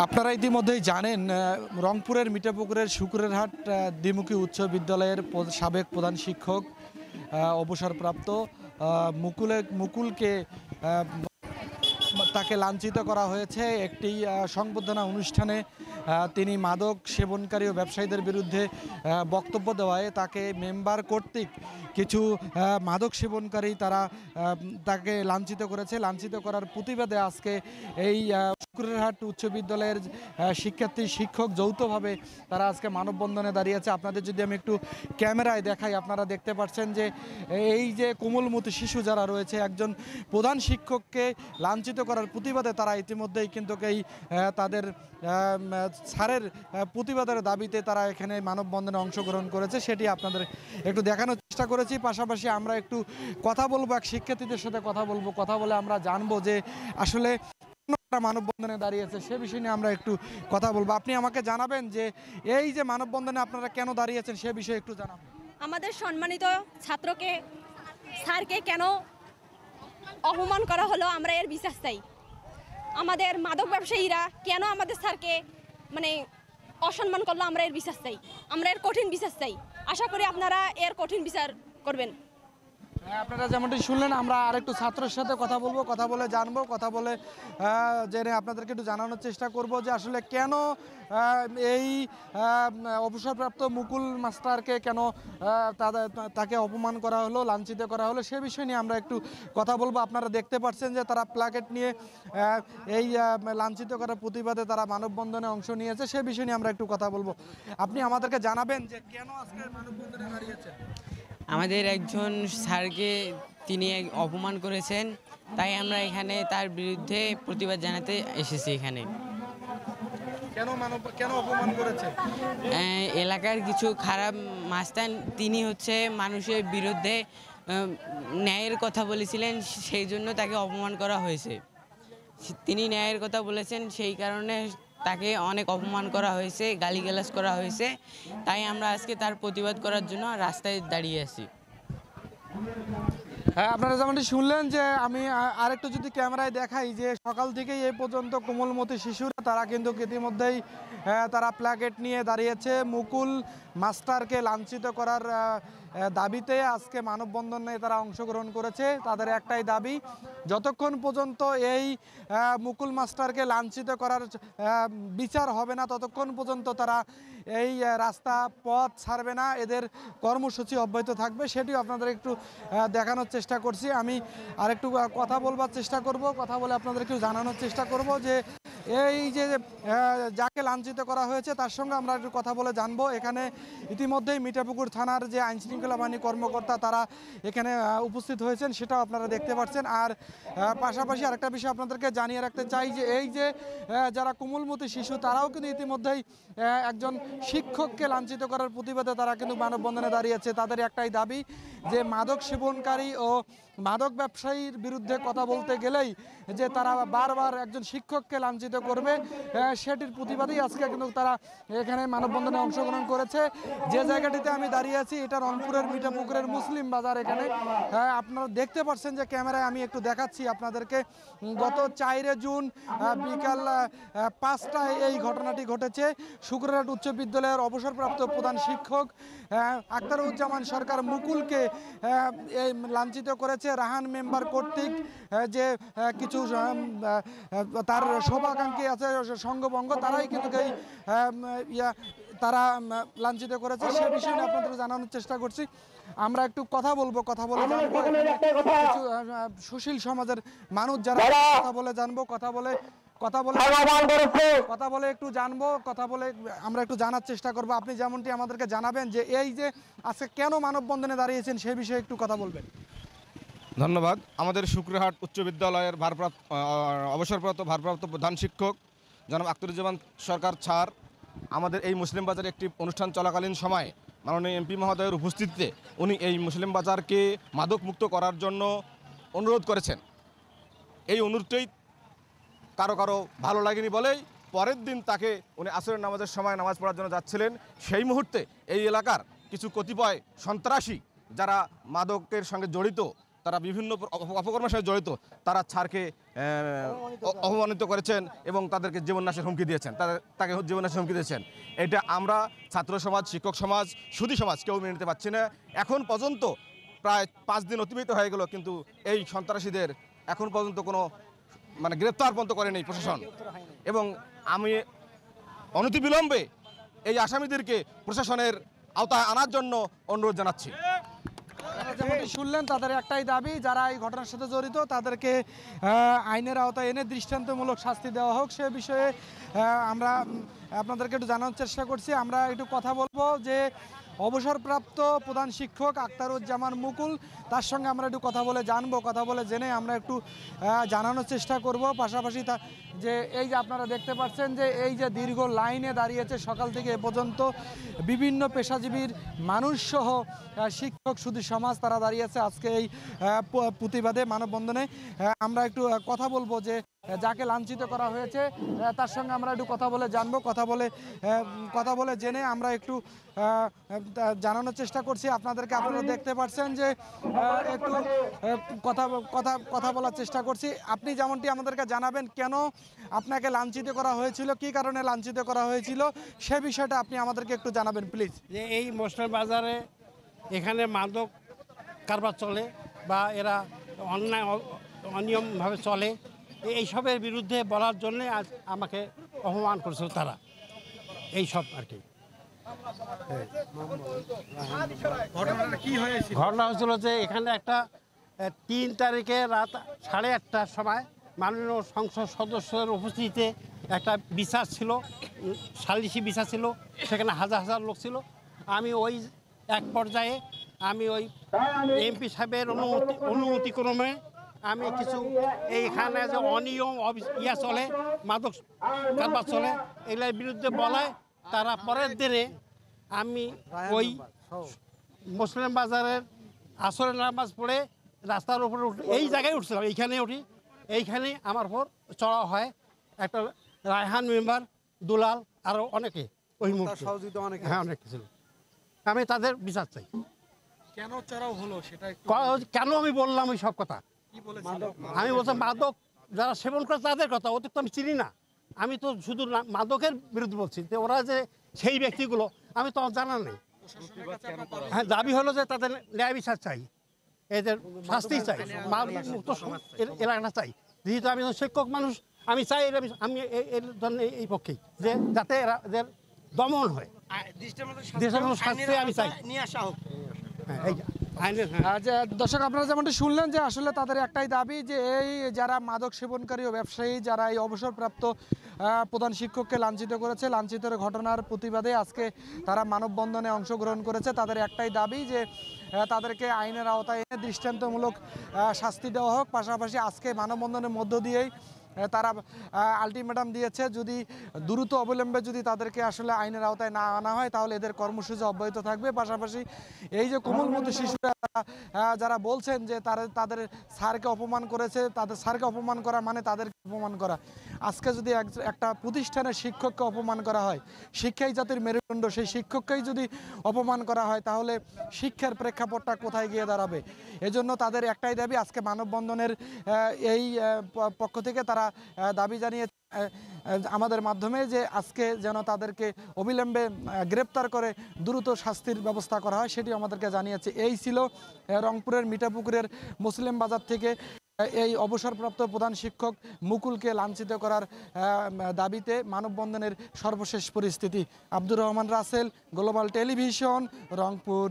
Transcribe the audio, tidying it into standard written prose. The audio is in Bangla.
আপনারা ইতিমধ্যেই জানেন রংপুরের মিঠাপুকুরের শুকুরের হাট দ্বিমুখী উচ্চ বিদ্যালয়ের সাবেক প্রধান শিক্ষক অবসরপ্রাপ্ত মুকুলকে তাকে লাঞ্ছিত করা হয়েছে একটি সংবর্ধনা অনুষ্ঠানে। তিনি মাদক সেবনকারী ও ব্যবসায়ীদের বিরুদ্ধে বক্তব্য দেওয়ায় তাকে মেম্বার কর্তৃক কিছু মাদক সেবনকারী তাকে লাঞ্ছিত করেছে। লাঞ্ছিত করার প্রতিবাদে আজকে এই শুকুরেরহাট উচ্চ বিদ্যালয়ের শিক্ষার্থী শিক্ষক যৌথভাবে তারা আজকে মানববন্ধনে দাঁড়িয়েছে। আপনাদের যদি আমি একটু ক্যামেরায় দেখাই, আপনারা দেখতে পাচ্ছেন যে এই যে কোমলমতি শিশু যারা রয়েছে, একজন প্রধান শিক্ষককে লাঞ্ছিত করার প্রতিবাদে তারা ইতিমধ্যেই কিন্তু তাদের স্যারের প্রতিবাদের দাবিতে তারা এখানে মানববন্ধনে অংশগ্রহণ করেছে, সেটি আপনাদের একটু দেখানোর চেষ্টা করেছি। পাশাপাশি আমরা একটু কথা বলবো, এক শিক্ষার্থীদের সাথে কথা বলে আমরা জানবো যে আসলে মানববন্ধনে দাঁড়িয়েছে সে বিষয় নিয়ে আমরা একটু কথা বলবো। আপনি আমাকে জানাবেন যে এই যে মানববন্ধনে আপনারা কেন দাঁড়িয়েছেন সে বিষয়ে একটু জানাবেন। আমাদের সম্মানিত ছাত্রকে স্যারকে কেন অপমান করা হলো, আমরা এর বিচার চাই। আমাদের মাদক ব্যবসায়ীরা কেন আমাদের স্যারকে অসম্মান করলো, আমরা এর বিচার চাই। আমরা এর কঠিন বিচার চাই। আশা করি আপনারা এর কঠিন বিচার করবেন। আপনারা যেমনটি শুনলেন, আমরা আরেকটু ছাত্রের সাথে কথা বলবো, কথা বলে জানবো, কথা বলে জেনে আপনাদেরকে একটু জানানোর চেষ্টা করব যে আসলে কেন এই অবসরপ্রাপ্ত মুকুল মাস্টারকে কেন তাকে অপমান করা হলো, লাঞ্ছিত করা হলো, সে বিষয় নিয়ে আমরা একটু কথা বলবো। আপনারা দেখতে পাচ্ছেন যে তারা প্ল্যাকেট নিয়ে এই লাঞ্ছিত করার প্রতিবাদে তারা মানববন্ধনে অংশ নিয়েছে, সে বিষয় নিয়ে আমরা একটু কথা বলবো। আপনি আমাদেরকে জানাবেন যে কেন আজকে মানববন্ধনে দাঁড়িয়েছেন। আমাদের একজন স্যারকে তিনি অপমান করেছেন, তাই আমরা এখানে তার বিরুদ্ধে প্রতিবাদ জানাতে এসেছি। এখানে কেন অপমান করেছে? এলাকার কিছু খারাপ মাস্তান, তিনি মানুষের বিরুদ্ধে ন্যায়ের কথা বলেছিলেন, সেই জন্য তাকে অপমান করা হয়েছে। তিনি ন্যায়ের কথা বলেছেন, সেই কারণে তাকে অনেক অপমান করা হয়েছে, গালিগালাজ করা হয়েছে। তাই আমরা আজকে তার প্রতিবাদ করার জন্য রাস্তায় দাঁড়িয়ে আছি। হ্যাঁ, আপনারা যেমনটি শুনলেন যে আমি আরেকটু যদি ক্যামেরায় দেখাই যে সকাল থেকেই এই পর্যন্ত কোমলমতি শিশুরা তারা কিন্তু ইতিমধ্যেই তারা প্ল্যাকেট নিয়ে দাঁড়িয়েছে। মুকুল মাস্টারকে লাঞ্ছিত করার দাবিতে আজকে মানববন্ধনে তারা অংশগ্রহণ করেছে। তাদের একটাই দাবি, যতক্ষণ পর্যন্ত এই মুকুল মাস্টারকে লাঞ্ছিত করার বিচার হবে না ততক্ষণ পর্যন্ত তারা এই রাস্তা পথ ছাড়বে না, এদের কর্মসূচি অব্যাহত থাকবে। সেটিও আপনাদের একটু দেখানোর চেষ্টা করছি। আমি আরেকটু কথা বলবার চেষ্টা করব, কথা বলে আপনাদের একটু জানানোর চেষ্টা করব যে এই যে যাকে লাঞ্ছিত করা হয়েছে তার সঙ্গে আমরা একটু কথা বলে জানবো। এখানে ইতিমধ্যেই মিঠাপুকুর থানার যে আইনশৃঙ্খলা বাহিনী কর্মকর্তা তারা এখানে উপস্থিত হয়েছেন, সেটাও আপনারা দেখতে পাচ্ছেন। আর পাশাপাশি আরেকটা বিষয় আপনাদেরকে জানিয়ে রাখতে চাই যে এই যে যারা কোমলমতি শিশু তারাও কিন্তু ইতিমধ্যেই একজন শিক্ষককে লাঞ্ছিত করার প্রতিবাদে তারা কিন্তু মানববন্ধনে দাঁড়িয়েছে। তাদের একটাই দাবি যে মাদক সেবনকারী ও মাদক ব্যবসায়ীর বিরুদ্ধে কথা বলতে গেলেই যে তারা বারবার একজন শিক্ষককে লাঞ্ছিত করবে, সেটির প্রতিবাদেই আজকে কিন্তু তারা এখানে মানববন্ধনে অংশগ্রহণ করেছে। যে জায়গাটিতে আমি দাঁড়িয়ে আছি এটা রংপুরের মিঠাপুকুরের মুসলিম বাজার। এখানে আপনারা দেখতে পাচ্ছেন যে ক্যামেরায় আমি একটু দেখাচ্ছি আপনাদেরকে, গত 4 জুন বিকাল 5টায় এই ঘটনাটি ঘটেছে। শুকুরহাট উচ্চ বিদ্যালয়ের অবসরপ্রাপ্ত প্রধান শিক্ষক আখতারুজ্জামান সরকার মুকুলকে এই লাঞ্ছিত করেছে রাহান মেম্বার কর্তৃক। যে কিছু তার শুভাকাঙ্ক্ষী আছে সংঘবঙ্গ, তারাই কিন্তু তারা লাঞ্ছিত করেছে, সে বিষয়ে আপনাদের জানানোর চেষ্টা করছি। আমরা একটু কথা বলবো, কথা বলে জানবো কিছু সুশীল সমাজের মানুষ যারা কথা বলে জানবো, কথা বলে একটু জানবো, কথা বলে আমরা একটু জানার চেষ্টা করবো। আপনি যেমনটি আমাদেরকে জানাবেন যে এই যে আজকে কেন মানববন্ধনে দাঁড়িয়েছেন সেই বিষয়ে একটু কথা বলবেন। ধন্যবাদ। আমাদের শুকুরহাট উচ্চ বিদ্যালয়ের অবসরপ্রাপ্ত ভারপ্রাপ্ত প্রধান শিক্ষক জনাব আখতারুজ্জামান সরকার স্যার আমাদের এই মুসলিম বাজারে একটি অনুষ্ঠান চলাকালীন সময় মাননীয় এমপি মহোদয়ের উপস্থিতিতে উনি এই মুসলিম বাজারকে মাদক মুক্ত করার জন্য অনুরোধ করেছেন। এই অনুরোধটাই কারো ভালো লাগেনি বলেই পরের দিন তাকে উনি আসরের নামাজের সময় নামাজ পড়ার জন্য যাচ্ছিলেন, সেই মুহূর্তে এই এলাকার কিছু কতিপয় সন্ত্রাসী যারা মাদকের সঙ্গে জড়িত তারা বিভিন্ন অপকর্মের সাথে জড়িত, তারা স্যারকে অপমানিত করেছেন এবং তাদেরকে জীবননাশের হুমকি দিয়েছেন, তাকে জীবননাশের হুমকি দিয়েছেন। এটা আমরা ছাত্র সমাজ, শিক্ষক সমাজ, সুধী সমাজ কেউ মেনে নিতে পারছি না। এখন পর্যন্ত প্রায় 5 দিন অতিবাহিত হয়ে গেল, কিন্তু এই সন্ত্রাসীদের এখন পর্যন্ত কোনো গ্রেপ্তার পর্যন্ত করেনি প্রশাসন। এবং আমি অনতিবিলম্বে এই আসামিদেরকে প্রশাসনের আওতায় আনার জন্য অনুরোধ জানাচ্ছি। যেমনটি শুনলেন, তাদের একটাই দাবি, যারা এই ঘটনার সাথে জড়িত তাদেরকে আইনের আওতায় এনে দৃষ্টান্তমূলক শাস্তি দেওয়া হোক। সে বিষয়ে আমরা আপনাদেরকে একটু জানানোর চেষ্টা করছি। আমরা একটু কথা বলবো যে অবসরপ্রাপ্ত প্রধান শিক্ষক আখতারুজ্জামান মুকুল, তার সঙ্গে আমরা একটু কথা বলে জানবো, কথা বলে জেনে আমরা একটু জানানোর চেষ্টা করব। পাশাপাশি যে এই যে আপনারা দেখতে পাচ্ছেন যে এই যে দীর্ঘ লাইনে দাঁড়িয়েছে সকাল থেকে এ পর্যন্ত বিভিন্ন পেশাজীবীর মানুষসহ শিক্ষক সুধী সমাজ, তারা দাঁড়িয়েছে আজকে এই প্রতিবাদে মানববন্ধনে। আমরা একটু কথা বলবো যে যাকে লাঞ্ছিত করা হয়েছে তার সঙ্গে আমরা একটু কথা বলে জানবো, কথা বলে জেনে আমরা একটু জানানোর চেষ্টা করছি আপনাদেরকে। আপনারা দেখতে পাচ্ছেন যে একটু কথা বলার চেষ্টা করছি। আপনি যেমনটি আমাদেরকে জানাবেন কেন আপনাকে লাঞ্ছিত করা হয়েছিল, কি কারণে লাঞ্ছিত করা হয়েছিল, সে বিষয়টা আপনি আমাদেরকে একটু জানাবেন প্লিজ। যে এই মশলার বাজারে এখানে মাদক কারবার চলে বা এরা অন্যায় অনিয়মভাবে চলে, এইসবের বিরুদ্ধে বলার জন্যে আজ আমাকে অপমান করেছিল তারা, এই সব আর কি। ঘটনা হয়েছিল যে এখানে একটা 3 তারিখে রাত 8:30টার সময় মাননীয় সংসদ সদস্যের উপস্থিতিতে একটা বিচার ছিল, সালিসি বিচার ছিল, সেখানে হাজার হাজার লোক ছিল। আমি ওই এক পর্যায়ে আমি ওই এমপি সাহেবের অনুমতিক্রমে আমি কিছু এইখানে যে অনিয়ম চলে, মাদক কারবার চলে, এগুলোর বিরুদ্ধে বলায় তারা পরের দিনে আমি ওই মুসলিম বাজারের আসরের নামাজ পড়ে রাস্তার উপরে এই জায়গায় উঠছিলাম, এইখানে উঠি, এইখানে আমার উপর চড়া হয় একটা রায়হান মেম্বার, দুলাল, আরও অনেকে ওই মুহূর্তে, হ্যাঁ অনেক ছিল। আমি তাদের বিচার চাই। কেন চড়াও হলো সেটা কেন আমি বললাম ওই সব কথা? আমি বলছি মাদক যারা সেবন করে তাদের কথা, ওদের তো আমি চিনি না। আমি তো শুধু মাদকের বিরুদ্ধে বলছি, যে ওরা যে সেই ব্যক্তিগুলো আমি তো জানা নেই। হ্যাঁ, দাবি হলো যে তাদের ন্যায় বিচার চাই, এদের শাস্তি চাই, মাদক মুক্ত এলাকাটা চাই। যেহেতু আমি শিক্ষক মানুষ, আমি চাই আমি এর জন্য এই পক্ষেই যে যাতে এদের দমন হয়, শাস্তি আমি চাই নিয়ে আসা হোক। দর্শক, আপনারা যেমনটি শুনলেন যে আসলে তাদের একটাই দাবি যে এই যারা মাদক সেবনকারী ও ব্যবসায়ী, যারা এই অবসরপ্রাপ্ত প্রধান শিক্ষককে লাঞ্ছিত করেছে, লাঞ্ছিতের ঘটনার প্রতিবাদে আজকে তারা মানববন্ধনে অংশগ্রহণ করেছে। তাদের একটাই দাবি যে তাদেরকে আইনের আওতায় এনে দৃষ্টান্তমূলক শাস্তি দেওয়া হোক। পাশাপাশি আজকে মানববন্ধনের মধ্য দিয়েই তারা আলটিমেটাম দিয়েছে, যদি দ্রুত অবলম্বে যদি তাদেরকে আসলে আইনের আওতায় না আনা হয় তাহলে এদের কর্মসূচি অব্যাহত থাকবে। পাশাপাশি এই যে কোমলমতি শিশুরা যারা বলছেন যে তাদের স্যারকে অপমান করেছে, তাদের স্যারকে অপমান করা মানে তাদেরকে অপমান করা। আজকে যদি একটা প্রতিষ্ঠানের শিক্ষককে অপমান করা হয়, শিক্ষাই জাতির মেরুদণ্ড, সেই শিক্ষককেই যদি অপমান করা হয় তাহলে শিক্ষার প্রেক্ষাপটটা কোথায় গিয়ে দাঁড়াবে? এজন্য তাদের একটাই দাবি, আজকে মানববন্ধনের এই পক্ষ থেকে তারা দাবি জানিয়ে আমাদের মাধ্যমে যে আজকে যেন তাদেরকে অবিলম্বে গ্রেপ্তার করে দ্রুত শাস্তির ব্যবস্থা করা হয়, সেটি আমাদেরকে জানিয়েছে। এই ছিল রংপুরের মিঠাপুকুরের মুসলিম বাজার থেকে এই অবসরপ্রাপ্ত প্রধান শিক্ষক মুকুলকে লাঞ্ছিত করার দাবিতে মানববন্ধনের সর্বশেষ পরিস্থিতি। Abdur Rahman Rasel, global television, Rangpur.